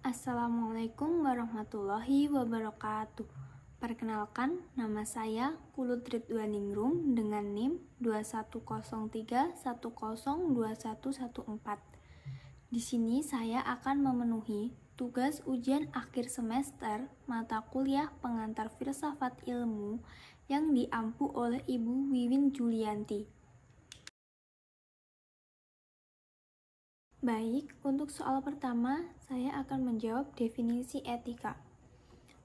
Assalamualaikum warahmatullahi wabarakatuh. Perkenalkan, nama saya Kulut Ridwaningrum dengan NIM 2103102114. Di sini saya akan memenuhi tugas ujian akhir semester mata kuliah pengantar filsafat ilmu yang diampu oleh Ibu Wiwin Julianti. Baik, untuk soal pertama, saya akan menjawab definisi etika.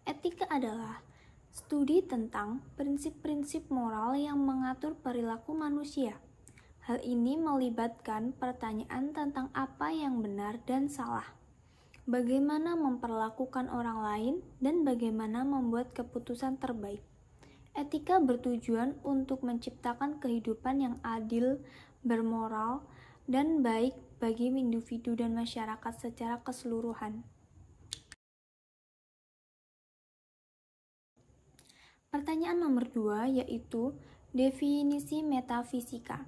Etika adalah studi tentang prinsip-prinsip moral yang mengatur perilaku manusia. Hal ini melibatkan pertanyaan tentang apa yang benar dan salah, bagaimana memperlakukan orang lain, dan bagaimana membuat keputusan terbaik. Etika bertujuan untuk menciptakan kehidupan yang adil, bermoral, dan baik bagi individu dan masyarakat secara keseluruhan. Pertanyaan nomor 2 yaitu definisi metafisika.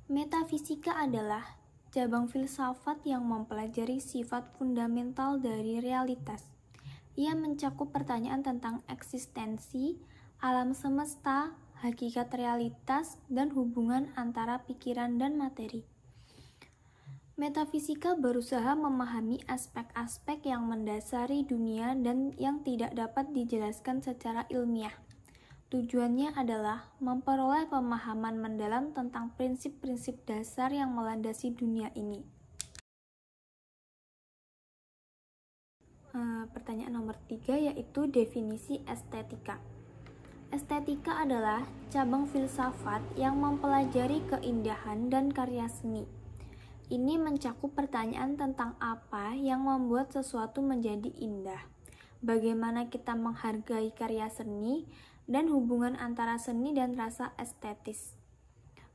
Metafisika adalah cabang filsafat yang mempelajari sifat fundamental dari realitas. Ia mencakup pertanyaan tentang eksistensi, alam semesta, hakikat realitas, dan hubungan antara pikiran dan materi. Metafisika berusaha memahami aspek-aspek yang mendasari dunia dan yang tidak dapat dijelaskan secara ilmiah. Tujuannya adalah memperoleh pemahaman mendalam tentang prinsip-prinsip dasar yang melandasi dunia ini. Pertanyaan nomor 3 yaitu definisi estetika. Estetika adalah cabang filsafat yang mempelajari keindahan dan karya seni. Ini mencakup pertanyaan tentang apa yang membuat sesuatu menjadi indah, bagaimana kita menghargai karya seni, dan hubungan antara seni dan rasa estetis.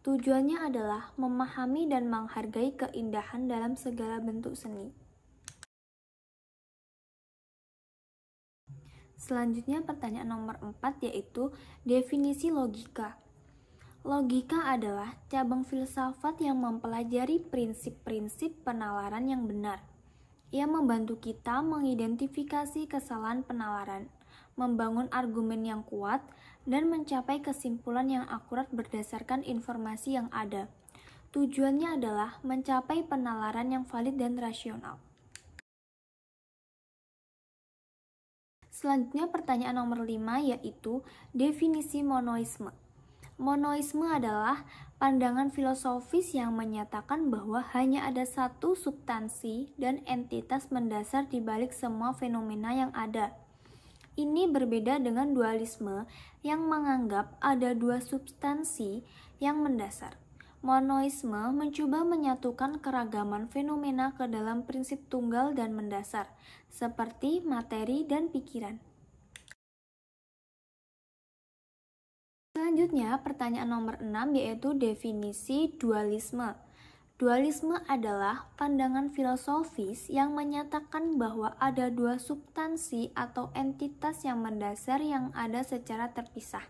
Tujuannya adalah memahami dan menghargai keindahan dalam segala bentuk seni. Selanjutnya pertanyaan nomor 4 yaitu definisi logika. Logika adalah cabang filsafat yang mempelajari prinsip-prinsip penalaran yang benar. Ia membantu kita mengidentifikasi kesalahan penalaran, membangun argumen yang kuat, dan mencapai kesimpulan yang akurat berdasarkan informasi yang ada. Tujuannya adalah mencapai penalaran yang valid dan rasional. Selanjutnya pertanyaan nomor 5 yaitu definisi monoisme. Monoisme adalah pandangan filosofis yang menyatakan bahwa hanya ada satu substansi dan entitas mendasar di balik semua fenomena yang ada. Ini berbeda dengan dualisme yang menganggap ada dua substansi yang mendasar. Monoisme mencoba menyatukan keragaman fenomena ke dalam prinsip tunggal dan mendasar, seperti materi dan pikiran. Selanjutnya, pertanyaan nomor 6 yaitu definisi dualisme. Dualisme adalah pandangan filosofis yang menyatakan bahwa ada dua substansi atau entitas yang mendasar yang ada secara terpisah.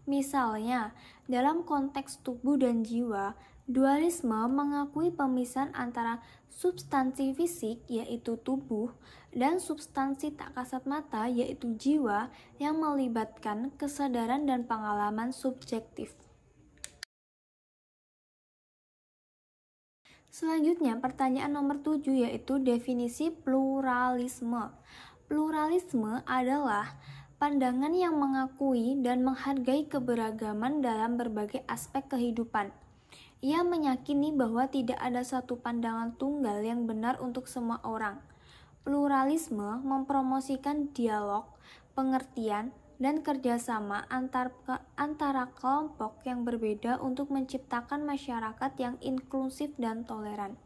Misalnya, dalam konteks tubuh dan jiwa, dualisme mengakui pemisahan antara substansi fisik yaitu tubuh dan substansi tak kasat mata yaitu jiwa yang melibatkan kesadaran dan pengalaman subjektif. Selanjutnya pertanyaan nomor 7 yaitu definisi pluralisme. Pluralisme adalah pandangan yang mengakui dan menghargai keberagaman dalam berbagai aspek kehidupan. Ia meyakini bahwa tidak ada satu pandangan tunggal yang benar untuk semua orang. Pluralisme mempromosikan dialog, pengertian, dan kerjasama antara kelompok yang berbeda untuk menciptakan masyarakat yang inklusif dan toleran.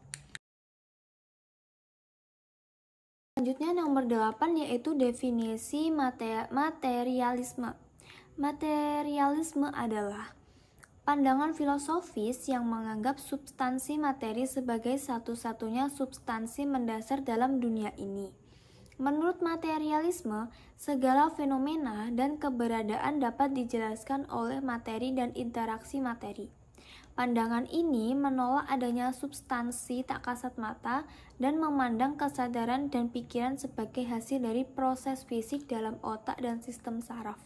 Selanjutnya nomor 8 yaitu definisi materialisme. Materialisme adalah pandangan filosofis yang menganggap substansi materi sebagai satu-satunya substansi mendasar dalam dunia ini. Menurut materialisme, segala fenomena dan keberadaan dapat dijelaskan oleh materi dan interaksi materi. Pandangan ini menolak adanya substansi tak kasat mata dan memandang kesadaran dan pikiran sebagai hasil dari proses fisik dalam otak dan sistem saraf.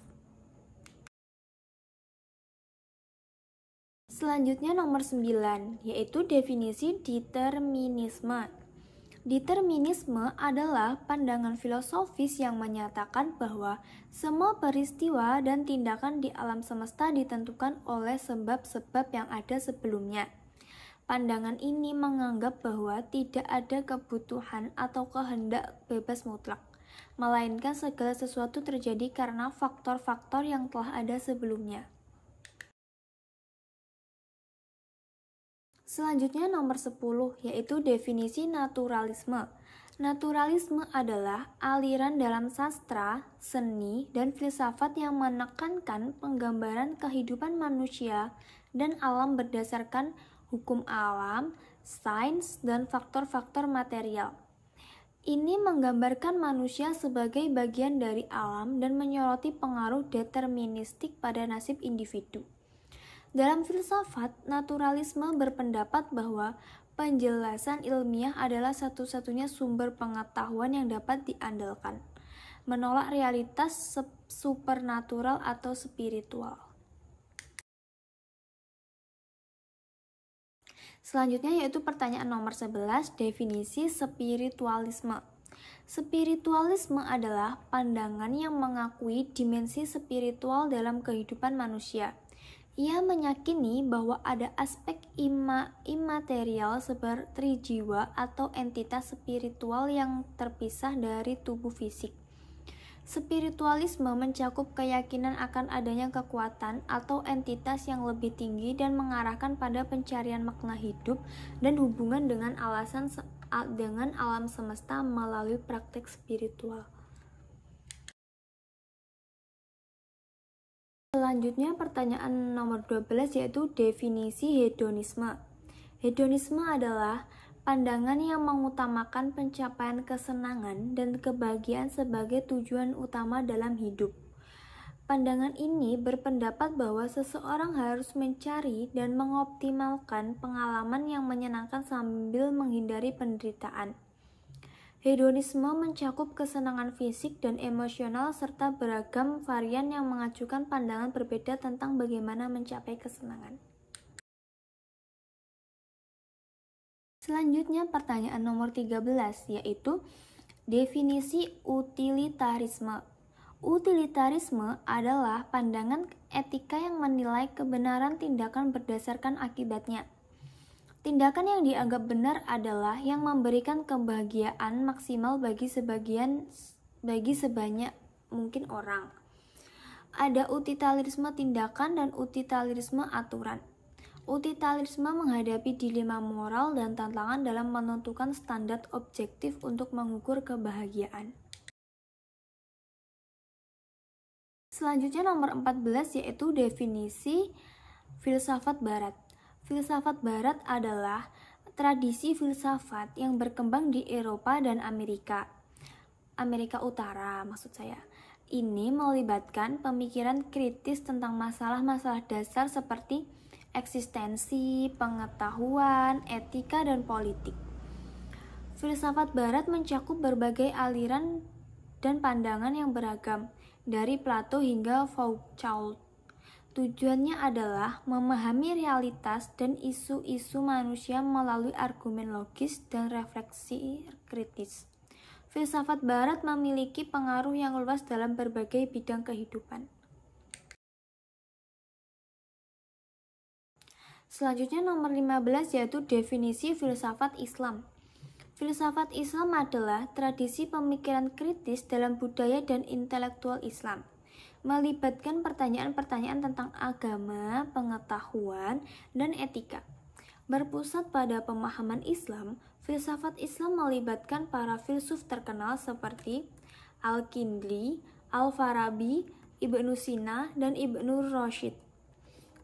Selanjutnya nomor 9, yaitu definisi determinisme. Determinisme adalah pandangan filosofis yang menyatakan bahwa semua peristiwa dan tindakan di alam semesta ditentukan oleh sebab-sebab yang ada sebelumnya. Pandangan ini menganggap bahwa tidak ada kebutuhan atau kehendak bebas mutlak, melainkan segala sesuatu terjadi karena faktor-faktor yang telah ada sebelumnya. Selanjutnya nomor 10, yaitu definisi naturalisme. Naturalisme adalah aliran dalam sastra, seni, dan filsafat yang menekankan penggambaran kehidupan manusia dan alam berdasarkan hukum alam, sains, dan faktor-faktor material. Ini menggambarkan manusia sebagai bagian dari alam dan menyoroti pengaruh deterministik pada nasib individu. Dalam filsafat, naturalisme berpendapat bahwa penjelasan ilmiah adalah satu-satunya sumber pengetahuan yang dapat diandalkan, menolak realitas supernatural atau spiritual. Selanjutnya yaitu pertanyaan nomor 11, definisi spiritualisme. Spiritualisme adalah pandangan yang mengakui dimensi spiritual dalam kehidupan manusia. Ia meyakini bahwa ada aspek imaterial seperti jiwa atau entitas spiritual yang terpisah dari tubuh fisik. Spiritualisme mencakup keyakinan akan adanya kekuatan atau entitas yang lebih tinggi dan mengarahkan pada pencarian makna hidup dan hubungan dengan alam semesta melalui praktik spiritual. Selanjutnya pertanyaan nomor 12 yaitu definisi hedonisme. Hedonisme adalah pandangan yang mengutamakan pencapaian kesenangan dan kebahagiaan sebagai tujuan utama dalam hidup. Pandangan ini berpendapat bahwa seseorang harus mencari dan mengoptimalkan pengalaman yang menyenangkan sambil menghindari penderitaan. Hedonisme mencakup kesenangan fisik dan emosional serta beragam varian yang mengajukan pandangan berbeda tentang bagaimana mencapai kesenangan. Selanjutnya pertanyaan nomor 13 yaitu definisi utilitarisme. Utilitarisme adalah pandangan etika yang menilai kebenaran tindakan berdasarkan akibatnya. Tindakan yang dianggap benar adalah yang memberikan kebahagiaan maksimal bagi sebanyak mungkin orang. Ada utilitarisme tindakan dan utilitarisme aturan. Utilitarisme menghadapi dilema moral dan tantangan dalam menentukan standar objektif untuk mengukur kebahagiaan. Selanjutnya nomor 14 yaitu definisi filsafat barat. Filsafat barat adalah tradisi filsafat yang berkembang di Eropa dan Amerika Utara maksud saya. Ini melibatkan pemikiran kritis tentang masalah-masalah dasar seperti eksistensi, pengetahuan, etika, dan politik. Filsafat barat mencakup berbagai aliran dan pandangan yang beragam, dari Plato hingga Foucault. Tujuannya adalah memahami realitas dan isu-isu manusia melalui argumen logis dan refleksi kritis. Filsafat barat memiliki pengaruh yang luas dalam berbagai bidang kehidupan. Selanjutnya nomor 15 yaitu definisi filsafat Islam. Filsafat Islam adalah tradisi pemikiran kritis dalam budaya dan intelektual Islam, melibatkan pertanyaan-pertanyaan tentang agama, pengetahuan, dan etika. Berpusat pada pemahaman Islam, filsafat Islam melibatkan para filsuf terkenal seperti Al-Kindi, Al-Farabi, Ibnu Sina, dan Ibnu Rushd.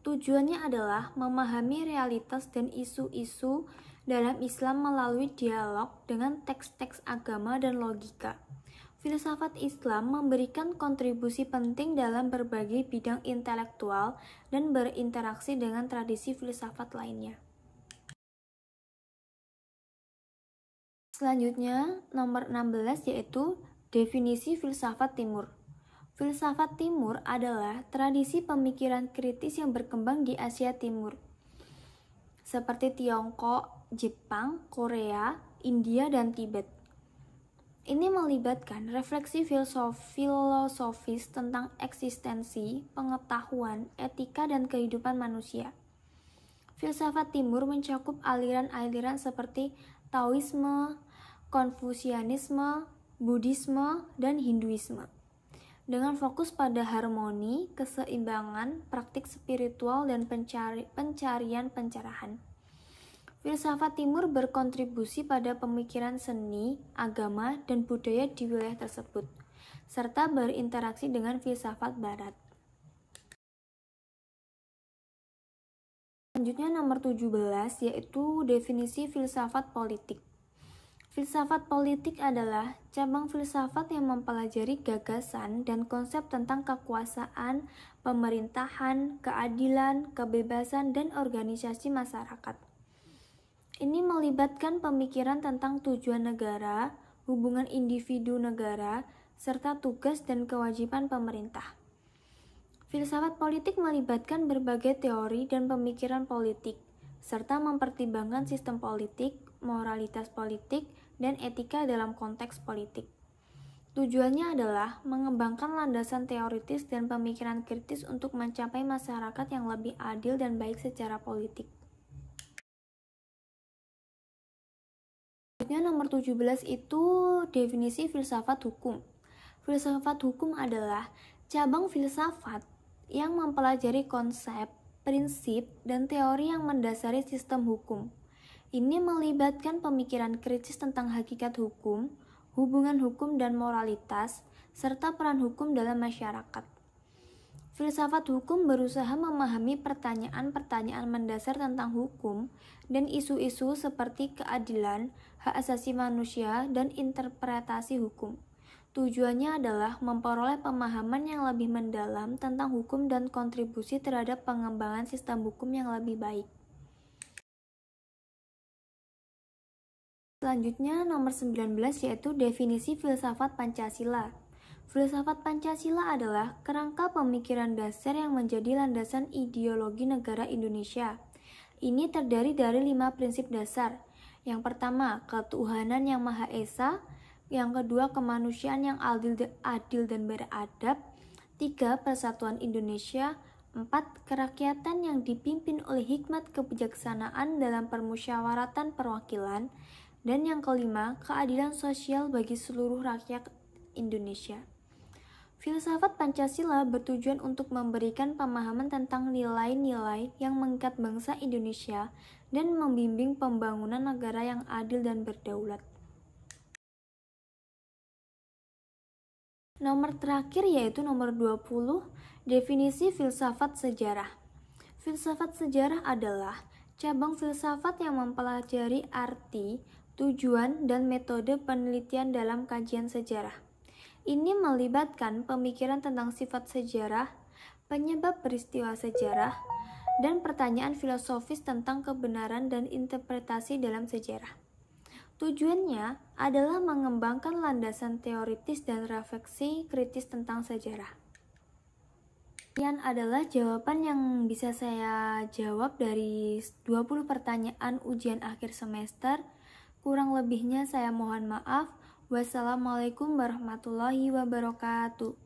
Tujuannya adalah memahami realitas dan isu-isu dalam Islam melalui dialog dengan teks-teks agama dan logika. Filsafat Islam memberikan kontribusi penting dalam berbagai bidang intelektual dan berinteraksi dengan tradisi filsafat lainnya. Selanjutnya, nomor 16 yaitu definisi filsafat timur. Filsafat timur adalah tradisi pemikiran kritis yang berkembang di Asia Timur, seperti Tiongkok, Jepang, Korea, India, dan Tibet. Ini melibatkan refleksi filosofis tentang eksistensi, pengetahuan, etika, dan kehidupan manusia. Filsafat timur mencakup aliran-aliran seperti Taoisme, Konfusianisme, Buddhisme, dan Hinduisme. Dengan fokus pada harmoni, keseimbangan, praktik spiritual, dan pencarian pencerahan. Filsafat timur berkontribusi pada pemikiran seni, agama, dan budaya di wilayah tersebut, serta berinteraksi dengan filsafat barat. Selanjutnya nomor 17 yaitu definisi filsafat politik. Filsafat politik adalah cabang filsafat yang mempelajari gagasan dan konsep tentang kekuasaan, pemerintahan, keadilan, kebebasan, dan organisasi masyarakat. Ini melibatkan pemikiran tentang tujuan negara, hubungan individu negara, serta tugas dan kewajiban pemerintah. Filsafat politik melibatkan berbagai teori dan pemikiran politik, serta mempertimbangkan sistem politik, moralitas politik, dan etika dalam konteks politik. Tujuannya adalah mengembangkan landasan teoritis dan pemikiran kritis untuk mencapai masyarakat yang lebih adil dan baik secara politik. Nomor 17 itu definisi filsafat hukum. Filsafat hukum adalah cabang filsafat yang mempelajari konsep, prinsip, dan teori yang mendasari sistem hukum. Ini melibatkan pemikiran kritis tentang hakikat hukum, hubungan hukum dan moralitas, serta peran hukum dalam masyarakat. Filsafat hukum berusaha memahami pertanyaan-pertanyaan mendasar tentang hukum dan isu-isu seperti keadilan, hak asasi manusia, dan interpretasi hukum. Tujuannya adalah memperoleh pemahaman yang lebih mendalam tentang hukum dan kontribusi terhadap pengembangan sistem hukum yang lebih baik. Selanjutnya nomor 19 yaitu definisi filsafat Pancasila. Filsafat Pancasila adalah kerangka pemikiran dasar yang menjadi landasan ideologi negara Indonesia. Ini terdiri dari 5 prinsip dasar. Yang pertama, ketuhanan yang Maha Esa. Yang kedua, kemanusiaan yang adil dan beradab. 3, persatuan Indonesia. 4, kerakyatan yang dipimpin oleh hikmat kebijaksanaan dalam permusyawaratan perwakilan. Dan yang kelima, keadilan sosial bagi seluruh rakyat Indonesia. Filsafat Pancasila bertujuan untuk memberikan pemahaman tentang nilai-nilai yang mengikat bangsa Indonesia dan membimbing pembangunan negara yang adil dan berdaulat. Nomor terakhir yaitu nomor 20, definisi filsafat sejarah. Filsafat sejarah adalah cabang filsafat yang mempelajari arti, tujuan, dan metode penelitian dalam kajian sejarah. Ini melibatkan pemikiran tentang sifat sejarah, penyebab peristiwa sejarah, dan pertanyaan filosofis tentang kebenaran dan interpretasi dalam sejarah. Tujuannya adalah mengembangkan landasan teoritis dan refleksi kritis tentang sejarah. Sekian adalah jawaban yang bisa saya jawab dari 20 pertanyaan ujian akhir semester. Kurang lebihnya saya mohon maaf. Wassalamualaikum warahmatullahi wabarakatuh.